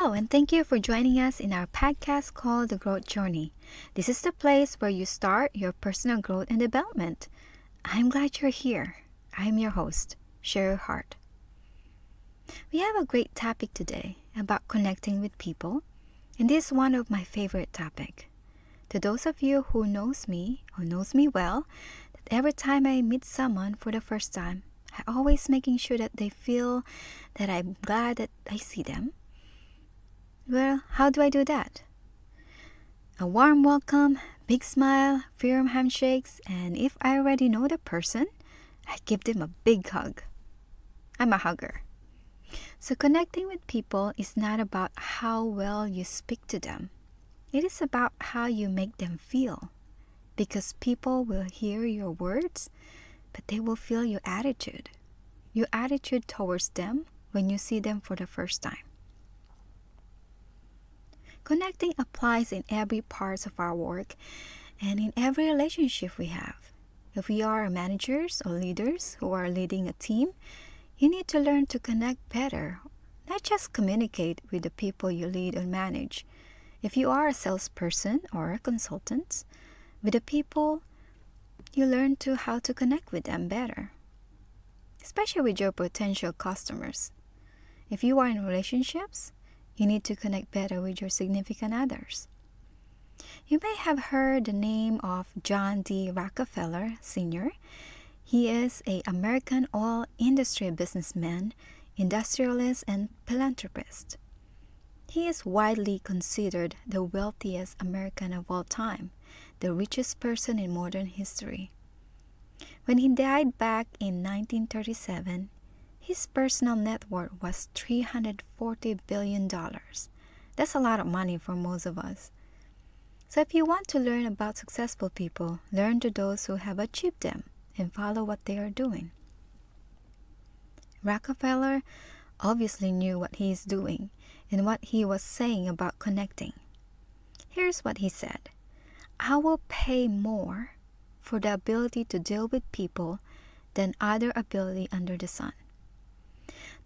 Oh, and thank you for joining us in our podcast called The Growth Journey. This is the place where you start your personal growth and development. I'm glad you're here. I'm your host, Share Your Heart. We have a great topic today about connecting with people, and this is one of my favorite topics. To those of you who knows me or knows me well, that every time I meet someone for the first time, I always making sure that they feel that I'm glad that I see them. Well, how do I do that? A warm welcome, big smile, firm handshakes, and if I already know the person, I give them a big hug. I'm a hugger. So connecting with people is not about how well you speak to them. It is about how you make them feel. Because people will hear your words, but they will feel your attitude. Your attitude towards them when you see them for the first time. Connecting applies in every part of our work and in every relationship we have. If we are managers or leaders who are leading a team, you need to learn to connect better, not just communicate with the people you lead or manage. If you are a salesperson or a consultant, with the people, you learn how to connect with them better, especially with your potential customers. If you are in relationships, you need to connect better with your significant others. You may have heard the name of John D. Rockefeller Sr. He is an American oil industry businessman, industrialist, and philanthropist. He is widely considered the wealthiest American of all time, the richest person in modern history. When he died back in 1937, his personal net worth was $340 billion. That's a lot of money for most of us. So if you want to learn about successful people, learn to those who have achieved them and follow what they are doing. Rockefeller obviously knew what he is doing and what he was saying about connecting. Here's what he said. I will pay more for the ability to deal with people than other ability under the sun.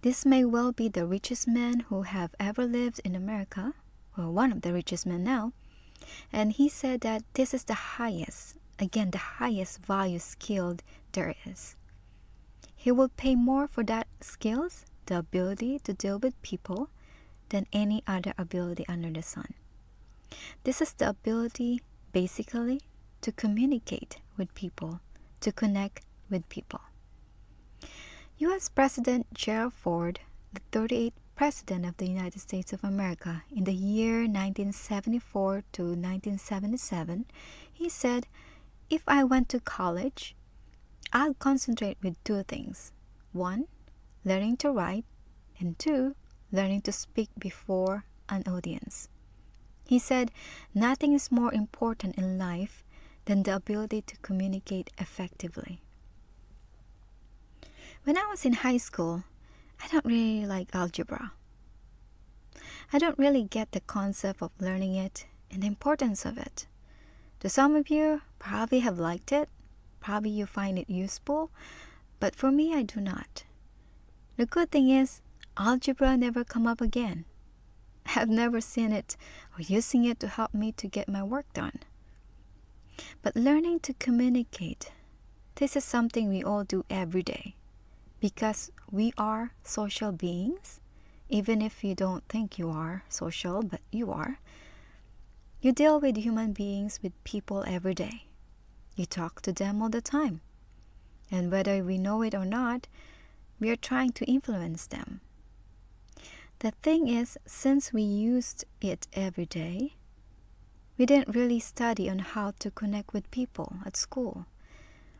This may well be the richest man who have ever lived in America, or one of the richest men now, and he said that this is the highest value skill there is. He will pay more for that skills, the ability to deal with people, than any other ability under the sun. This is the ability, basically, to communicate with people, to connect with people. U.S. President Gerald Ford, the 38th President of the United States of America in the year 1974 to 1977, he said, if I went to college, I'll concentrate with two things. 1, learning to write, and 2, learning to speak before an audience. He said, nothing is more important in life than the ability to communicate effectively. When I was in high school, I don't really like algebra. I don't really get the concept of learning it and the importance of it. To some of you, probably have liked it, probably you find it useful, but for me, I do not. The good thing is, algebra never come up again. I've never seen it or using it to help me to get my work done. But learning to communicate, this is something we all do every day because we are social beings, even if you don't think you are social, but you are. You deal with human beings, with people every day. You talk to them all the time. And whether we know it or not, we are trying to influence them. The thing is, since we used it every day, we didn't really study on how to connect with people at school.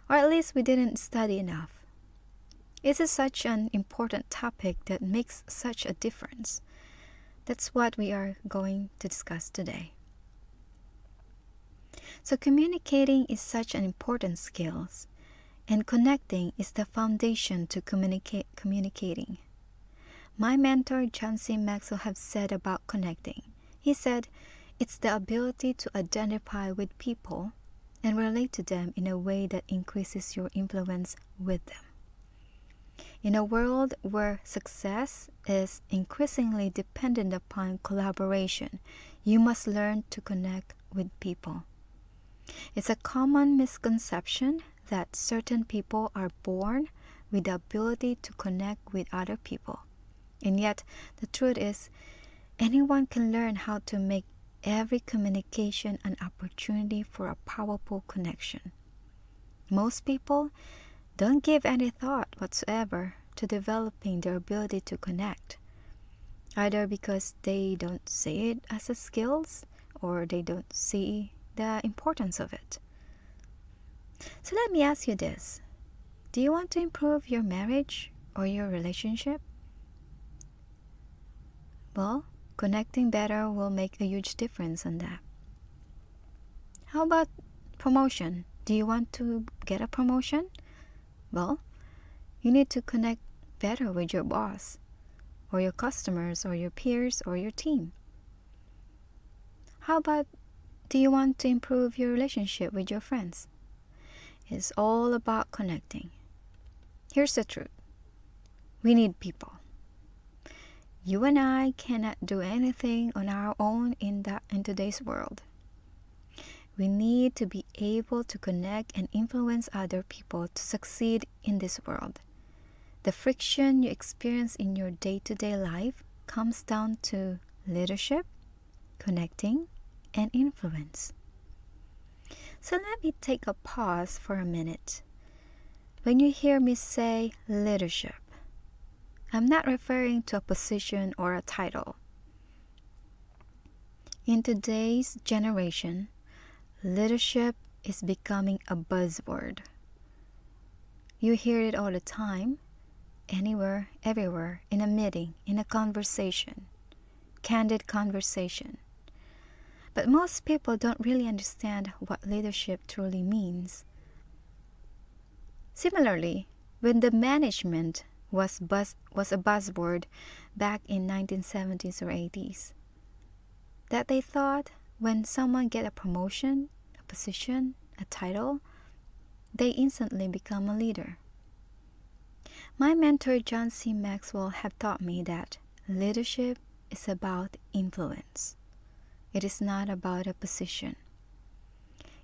Or at least we didn't study enough. It is such an important topic that makes such a difference. That's what we are going to discuss today. So communicating is such an important skill, and connecting is the foundation to communicating. My mentor, John C. Maxwell, have said about connecting. He said, it's the ability to identify with people and relate to them in a way that increases your influence with them. In a world where success is increasingly dependent upon collaboration, you must learn to connect with people. It's a common misconception that certain people are born with the ability to connect with other people. And yet, the truth is, anyone can learn how to make every communication an opportunity for a powerful connection. Most people don't give any thought whatsoever to developing their ability to connect, either because they don't see it as a skill or they don't see the importance of it. So let me ask you this. Do you want to improve your marriage or your relationship? Well, connecting better will make a huge difference on that. How about promotion? Do you want to get a promotion? Well, you need to connect better with your boss, or your customers, or your peers, or your team. How about, do you want to improve your relationship with your friends? It's all about connecting. Here's the truth. We need people. You and I cannot do anything on our own in today's world. We need to be able to connect and influence other people to succeed in this world. The friction you experience in your day-to-day life comes down to leadership, connecting, and influence. So let me take a pause for a minute. When you hear me say leadership, I'm not referring to a position or a title. In today's generation, leadership is becoming a buzzword. You hear it all the time, anywhere, everywhere, in a meeting, in a conversation, candid conversation. But most people don't really understand what leadership truly means. Similarly, when the management was a buzzword back in 1970s or 80s, that they thought when someone get a promotion, a position, a title, they instantly become a leader. My mentor John C. Maxwell have taught me that leadership is about influence. It is not about a position.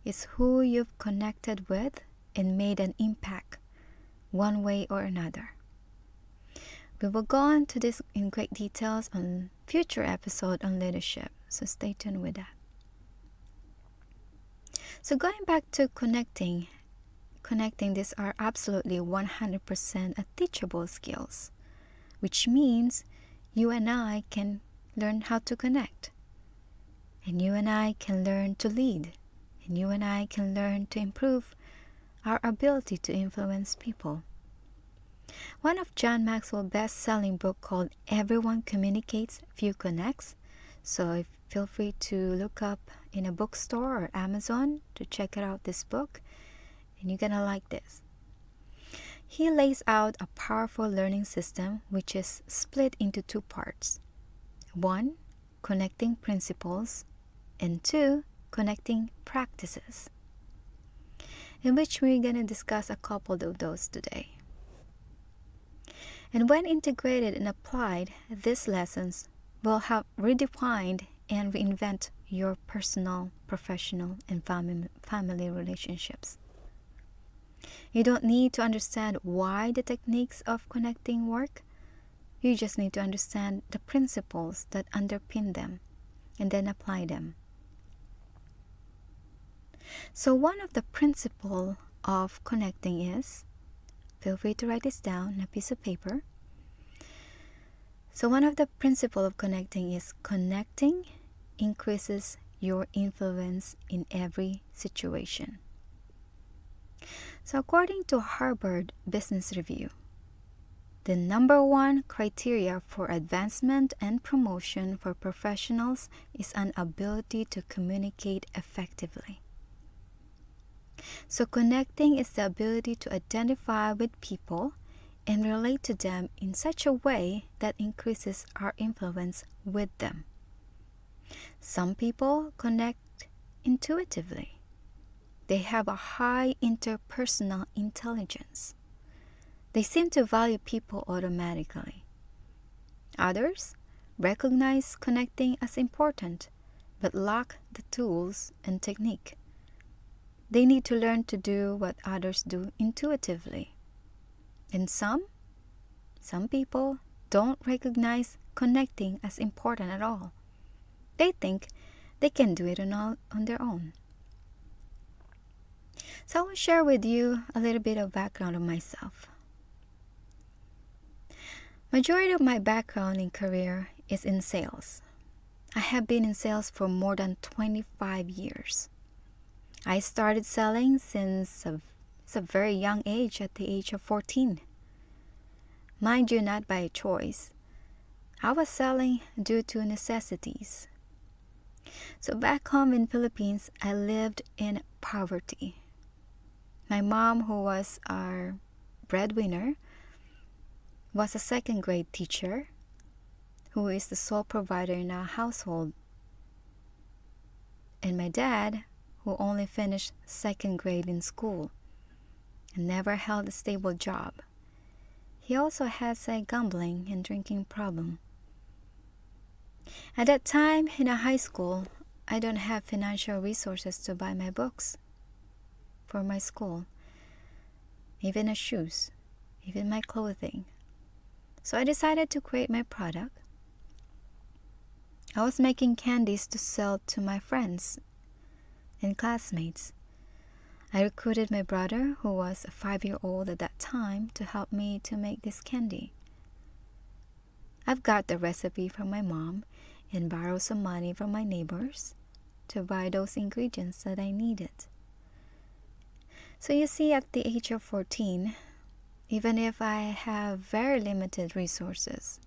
It's who you've connected with and made an impact one way or another. We will go into this in great details on future episode on leadership, so stay tuned with that. So going back to connecting, these are absolutely 100% a teachable skills, which means you and I can learn how to connect. And you and I can learn to lead. And you and I can learn to improve our ability to influence people. One of John Maxwell's best-selling book called Everyone Communicates, Few Connects. So feel free to look up in a bookstore or Amazon to check out this book. And you're gonna like this. He lays out a powerful learning system which is split into two parts. 1, connecting principles, and 2, connecting practices, in which we're going to discuss a couple of those today. And when integrated and applied, these lessons will help redefine and reinvent your personal, professional, and family relationships. You don't need to understand why the techniques of connecting work. You just need to understand the principles that underpin them and then apply them. So one of the principles of connecting is, feel free to write this down on a piece of paper. So one of the principles of connecting is connecting increases your influence in every situation. So according to Harvard Business Review, the number one criteria for advancement and promotion for professionals is an ability to communicate effectively. So connecting is the ability to identify with people and relate to them in such a way that increases our influence with them. Some people connect intuitively. They have a high interpersonal intelligence. They seem to value people automatically. Others recognize connecting as important, but lack the tools and technique. They need to learn to do what others do intuitively. And some people don't recognize connecting as important at all. They think they can do it on their own. So I will share with you a little bit of background of myself. Majority of my background in career is in sales. I have been in sales for more than 25 years. I started selling since a very young age, at the age of 14. Mind you, not by choice. I was selling due to necessities. So back home in Philippines, I lived in poverty. My mom, who was our breadwinner, was a second grade teacher who is the sole provider in our household. And my dad, who only finished second grade in school and never held a stable job. He also has a gambling and drinking problem. At that time in a high school, I don't have financial resources to buy my books for my school, even the shoes, even my clothing. So I decided to create my product. I was making candies to sell to my friends and classmates. I recruited my brother, who was a 5-year-old at that time, to help me to make this candy. I've got the recipe from my mom and borrowed some money from my neighbors to buy those ingredients that I needed. So you see, at the age of 14, even if I have very limited resources,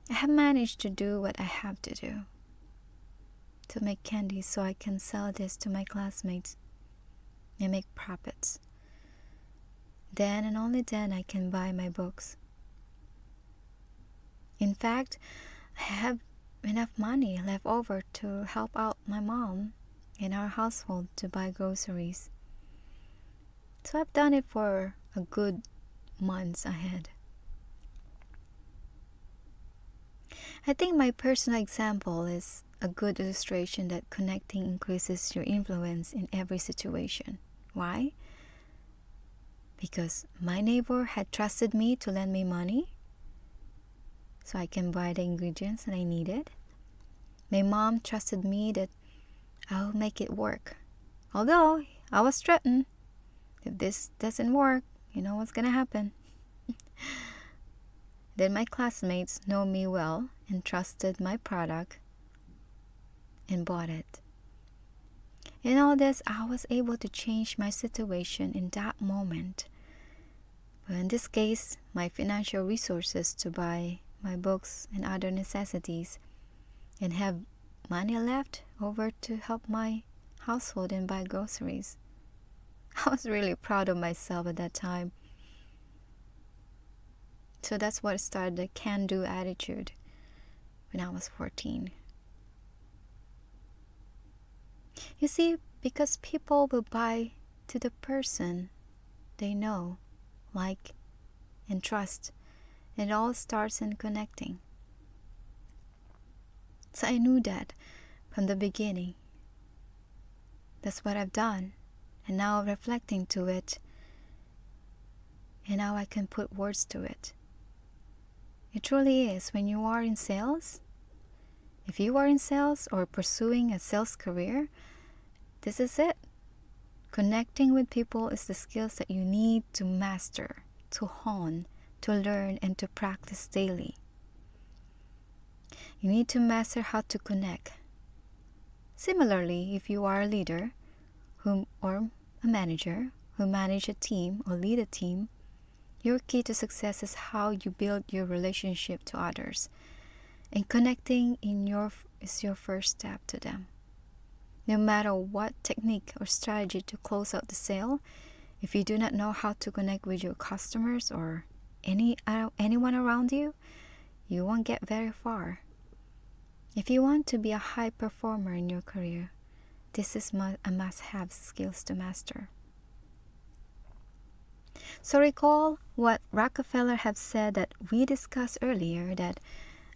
I have managed to do what I have to do to make candy so I can sell this to my classmates and make profits. Then and only then I can buy my books. In fact, I have enough money left over to help out my mom in our household to buy groceries. So I've done it for a good months ahead. I think my personal example is a good illustration that connecting increases your influence in every situation. Why? Because my neighbor had trusted me to lend me money so I can buy the ingredients that I needed. My mom trusted me that I'll make it work. Although I was threatened, if this doesn't work, you know what's gonna happen. Then my classmates know me well and trusted my product and bought it. In all this, I was able to change my situation in that moment. But in this case, my financial resources to buy my books and other necessities and have money left over to help my household and buy groceries. I was really proud of myself at that time. So that's what started the can-do attitude when I was 14. You see, because people will buy to the person they know, like, and trust. It all starts in connecting. So I knew that from the beginning. That's what I've done. And now reflecting to it, and now I can put words to it. It truly is. When you are in sales, if you are in sales or pursuing a sales career, this is it. Connecting with people is the skills that you need to master, to hone, to learn, and to practice daily. You need to master how to connect. Similarly, if you are a leader or a manager who manage a team or lead a team, your key to success is how you build your relationship to others. And connecting is your first step to them. No matter what technique or strategy to close out the sale, if you do not know how to connect with your customers or anyone around you, you won't get very far. If you want to be a high performer in your career, this is a must-have skills to master. So recall what Rockefeller have said that we discussed earlier, that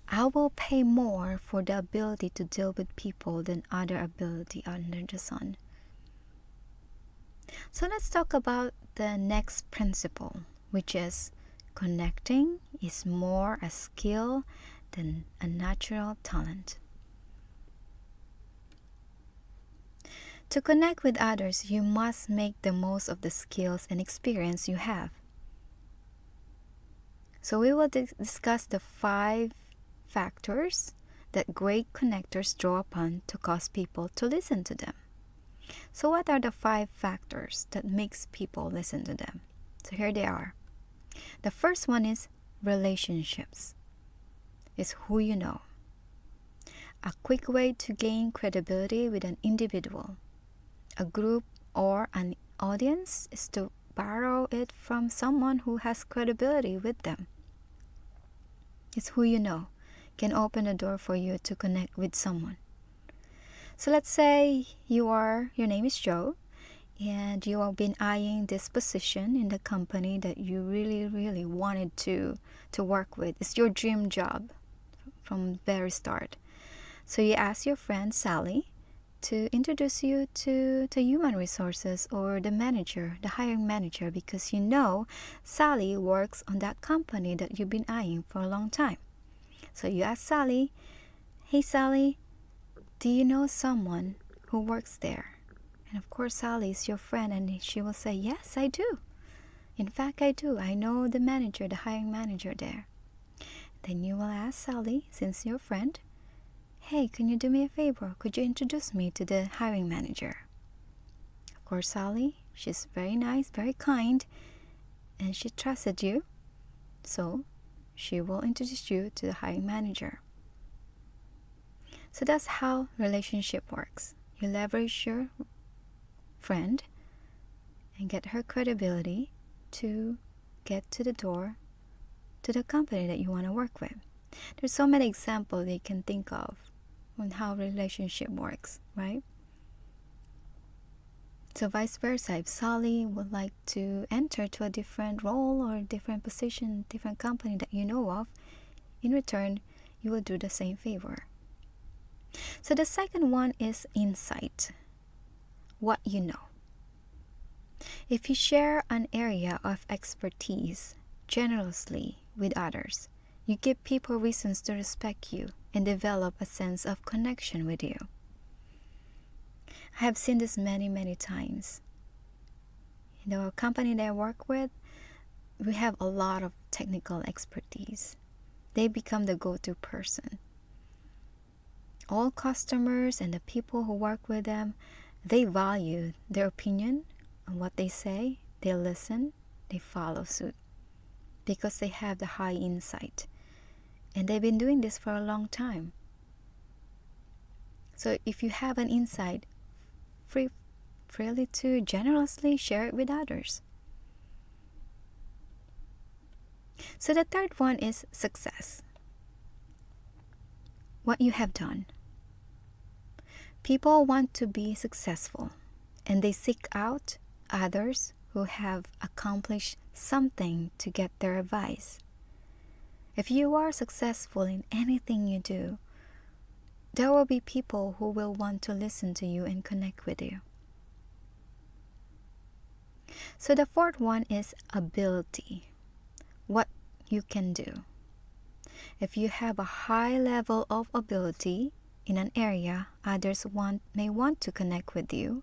I will pay more for the ability to deal with people than other ability under the sun. So let's talk about the next principle, which is connecting is more a skill than a natural talent. To connect with others, you must make the most of the skills and experience you have. So we will discuss the 5 factors that great connectors draw upon to cause people to listen to them. So what are the 5 factors that makes people listen to them? So here they are. The first one is relationships. It's who you know. A quick way to gain credibility with an individual, a group, or an audience is to borrow it from someone who has credibility with them. It's who you know can open the door for you to connect with someone. So let's say your name is Joe, and you have been eyeing this position in the company that you really wanted to work with. It's your dream job from the very start. So you ask your friend Sally to introduce you to the human resources or the manager, the hiring manager, because you know Sally works on that company that you've been eyeing for a long time. So you ask Sally, "Hey Sally, do you know someone who works there?" And of course Sally is your friend, and she will say, "Yes, I do. In fact, I do. I know the manager, the hiring manager there." Then you will ask Sally, since you're a friend, "Hey, can you do me a favor? Could you introduce me to the hiring manager?" Of course, Sally, she's very nice, very kind, and she trusted you. So she will introduce you to the hiring manager. So that's how relationship works. You leverage your friend and get her credibility to get to the door to the company that you want to work with. There's so many examples you can think of on how relationship works, right? So vice versa, if Sally would like to enter to a different role or different position, different company that you know of, in return, you will do the same favor. So the second one is insight. What you know. If you share an area of expertise generously with others, you give people reasons to respect you and develop a sense of connection with you. I have seen this many times. In the company that I work with, we have a lot of technical expertise. They become the go-to person. All customers and the people who work with them, they value their opinion on what they say. They listen, they follow suit because they have the high insight. And they've been doing this for a long time. So if you have an insight, freely to generously share it with others. So the third one is success. What you have done. People want to be successful, and they seek out others who have accomplished something to get their advice. If you are successful in anything you do, there will be people who will want to listen to you and connect with you. So the fourth one is ability. What you can do. If you have a high level of ability in an area, others may want to connect with you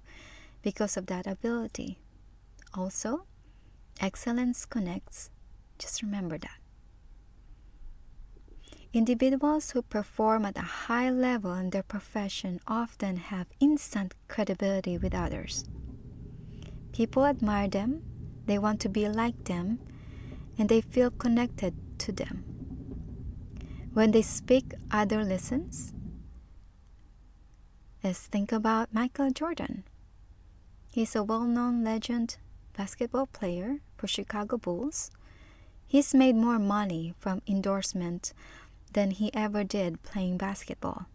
because of that ability. Also, excellence connects. Just remember that. Individuals who perform at a high level in their profession often have instant credibility with others. People admire them, they want to be like them, and they feel connected to them. When they speak, others listen. Let's think about Michael Jordan. He's a well-known legend basketball player for Chicago Bulls. He's made more money from endorsement than he ever did playing basketball.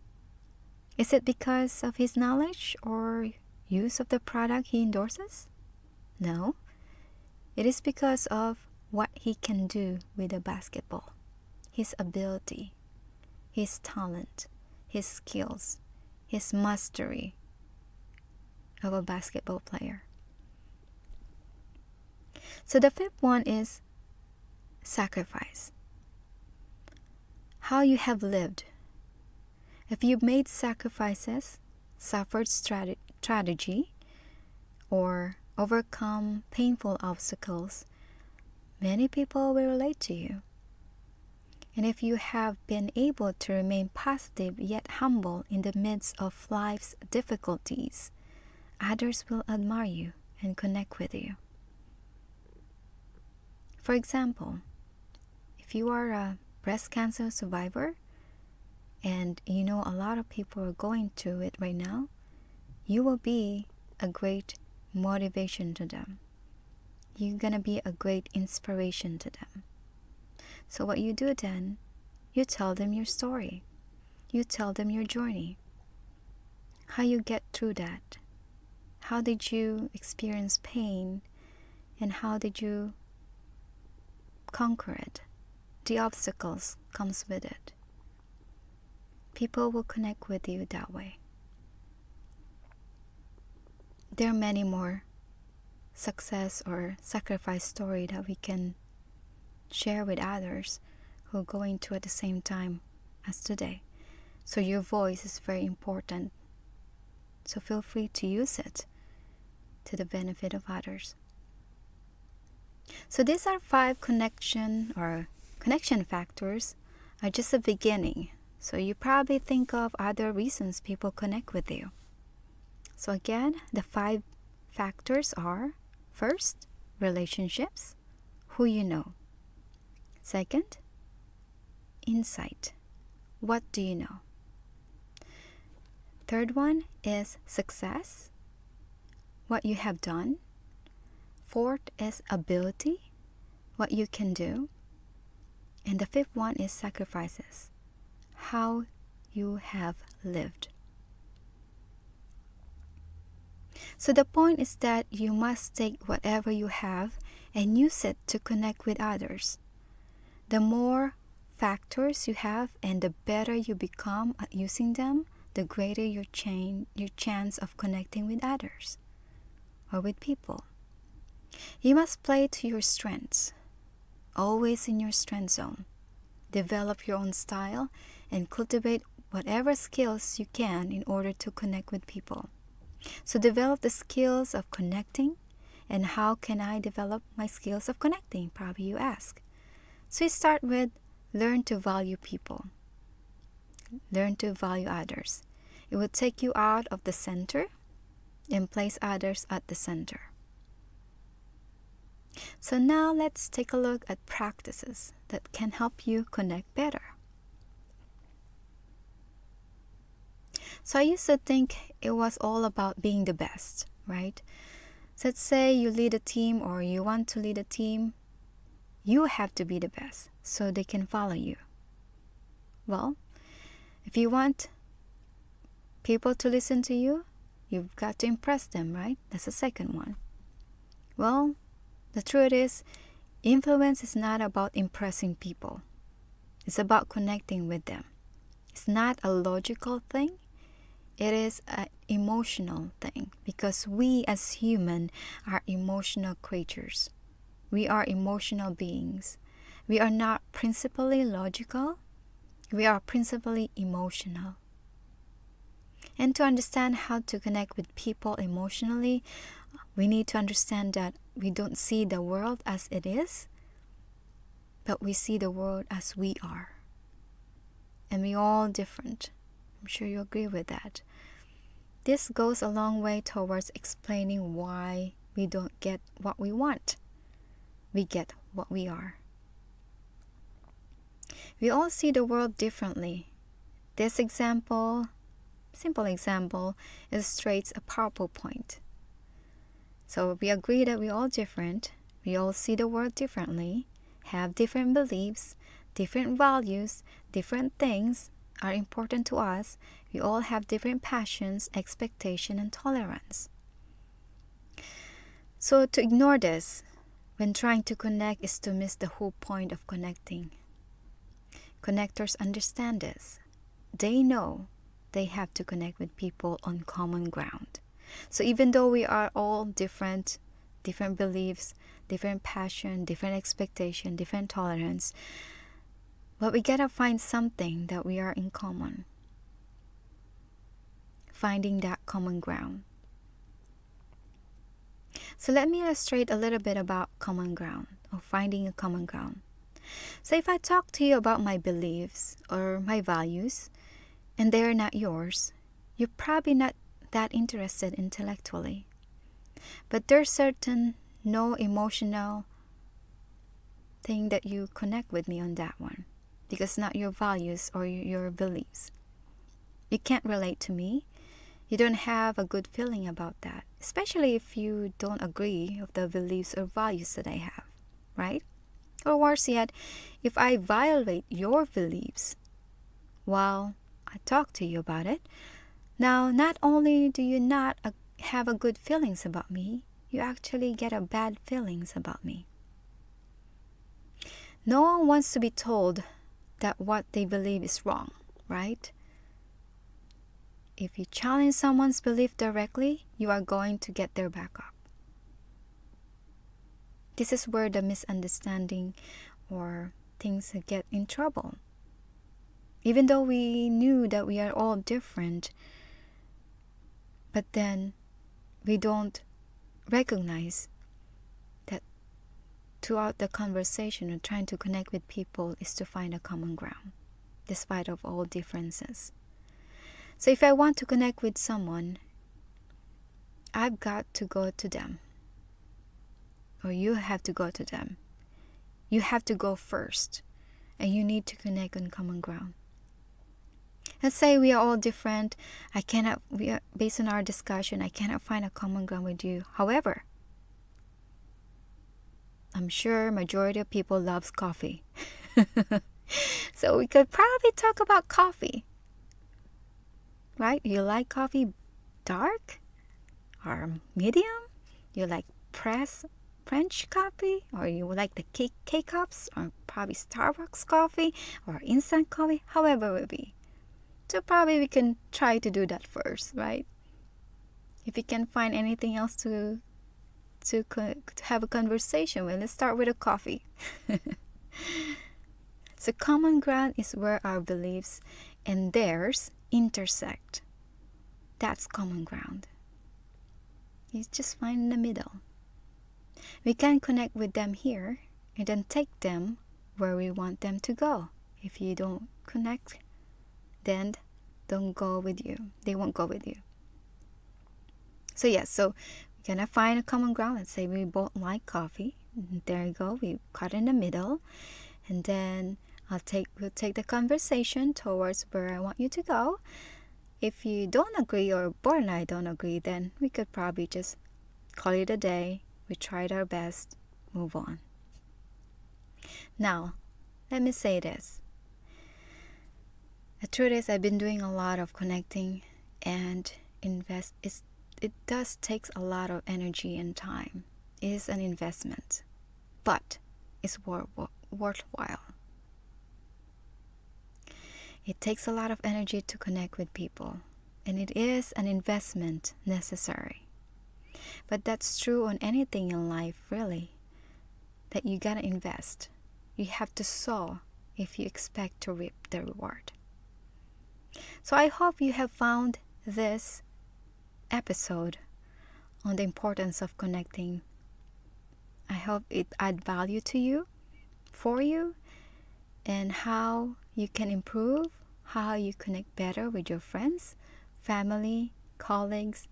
Is it because of his knowledge or use of the product he endorses? No. It is because of what he can do with a basketball, his ability, his talent, his skills, his mastery of a basketball player. So the fifth one is sacrifice. How you have lived. If you've made sacrifices, suffered strategy, or overcome painful obstacles, many people will relate to you. And if you have been able to remain positive yet humble in the midst of life's difficulties, others will admire you and connect with you. For example, if you are a breast cancer survivor and you know a lot of people are going through it right now, you will be a great motivation to them. You're going to be a great inspiration to them. So what you do then, you tell them your story. You tell them your journey. How you get through that. How did you experience pain? And how did you conquer it? The obstacles comes with it. People will connect with you that way. There are many more success or sacrifice story that we can share with others who are going through at the same time as today. So your voice is very important. So feel free to use it to the benefit of others. So these are 5 connection factors are just a beginning. So you probably think of other reasons people connect with you. So again, the 5 factors are: first, relationships, who you know. Second, insight, what do you know? Third one is success, what you have done. Fourth is ability, what you can do. And the fifth one is sacrifices, how you have lived. So the point is that you must take whatever you have and use it to connect with others. The more factors you have and the better you become at using them, the greater your chance of connecting with others or with people. You must play to your strengths, always in your strength zone. Develop your own style and cultivate whatever skills you can in order to connect with people. So develop the skills of connecting. And how can I develop my skills of connecting? Probably you ask. So you start with learn to value people. Learn to value others. It will take you out of the center and place others at the center. So now let's take a look at practices that can help you connect better. So I used to think it was all about being the best, right? So let's say you lead a team or you want to lead a team. You have to be the best so they can follow you. Well, if you want people to listen to you, you've got to impress them, right? That's the second one. Well, the truth is, influence is not about impressing people. It's about connecting with them. It's not a logical thing. It is an emotional thing because we as humans are emotional creatures. We are emotional beings. We are not principally logical. We are principally emotional. And to understand how to connect with people emotionally, we need to understand that we don't see the world as it is, but we see the world as we are. And we're all different. I'm sure you agree with that. This goes a long way towards explaining why we don't get what we want. We get what we are. We all see the world differently. This simple example, illustrates a powerful point. So we agree that we're all different. We all see the world differently, have different beliefs, different values, different things are important to us. We all have different passions, expectation, and tolerance. So to ignore this, when trying to connect is to miss the whole point of connecting. Connectors understand this. They know they have to connect with people on common ground. So even though we are all different beliefs, different passion, different expectation, different tolerance, but we gotta find something that we are in common. Finding that common ground. So let me illustrate a little bit about common ground, or finding a common ground. So if I talk to you about my beliefs or my values, and they are not yours, you're probably not that interested intellectually. But there's certain no emotional thing that you connect with me on that one, because it's not your values or your beliefs. You can't relate to me. You don't have a good feeling about that, especially if you don't agree with the beliefs or values that I have, right? Or worse yet, if I violate your beliefs while I talk to you about it, now not only do you not have a good feelings about me, you actually get a bad feelings about me. No one wants to be told that what they believe is wrong, right? If you challenge someone's belief directly, you are going to get their back up. This is where the misunderstanding or things get in trouble. Even though we knew that we are all different, but then we don't recognize that throughout the conversation or trying to connect with people is to find a common ground, despite of all differences. So if I want to connect with someone, I've got to go to them. Or you have to go to them. You have to go first. And you need to connect on common ground. Let's say we are all different. Based on our discussion, I cannot find a common ground with you. However, I'm sure majority of people loves coffee. So we could probably talk about coffee. Right? You like coffee dark or medium? You like French coffee? Or you like the K-cups? Or probably Starbucks coffee? Or instant coffee? However it will be. So probably we can try to do that first, right? If you can find anything else to have a conversation with, let's start with a coffee. So common ground is where our beliefs and theirs intersect. That's common ground. You just find in the middle. We can connect with them here and then take them where we want them to go. If you don't connect, then don't go with you. They won't go with you. So so we're gonna find a common ground. Let's say we both like coffee. There you go. We cut in the middle, and then we'll take the conversation towards where I want you to go. If you don't agree or Bor and I don't agree, then we could probably just call it a day. We tried our best, move on. Now, let me say this. The truth is I've been doing a lot of connecting and it does take a lot of energy and time. It is an investment, but it's worthwhile. It takes a lot of energy to connect with people, and it is an investment necessary. But that's true on anything in life, really, that you gotta invest. You have to sow if you expect to reap the reward. So I hope you have found this episode on the importance of connecting. I hope it add value to you, for you, and how you can improve, how you connect better with your friends, family, colleagues,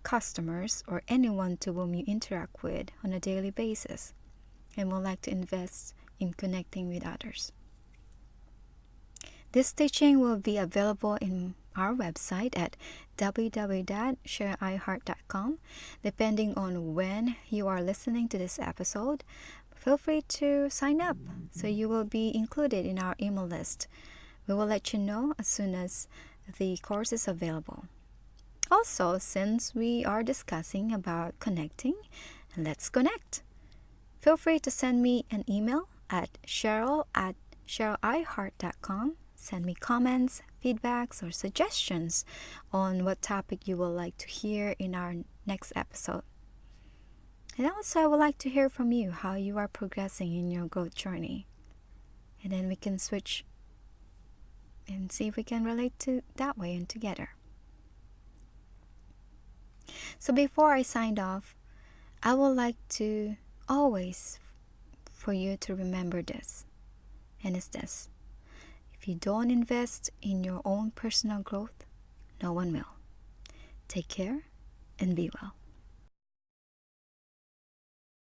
customers, or anyone to whom you interact with on a daily basis and would like to invest in connecting with others. This teaching will be available in our website at www.shareiheart.com. Depending on when you are listening to this episode, feel free to sign up so you will be included in our email list. We will let you know as soon as the course is available. Also, since we are discussing about connecting, let's connect. Feel free to send me an email at cheryl@cheryliheart.com. Send me comments, feedbacks, or suggestions on what topic you would like to hear in our next episode. And also, I would like to hear from you how you are progressing in your growth journey. And then we can switch and see if we can relate to that way and together. So before I sign off, I would like to always for you to remember this. And it's this: if you don't invest in your own personal growth, no one will. Take care and be well.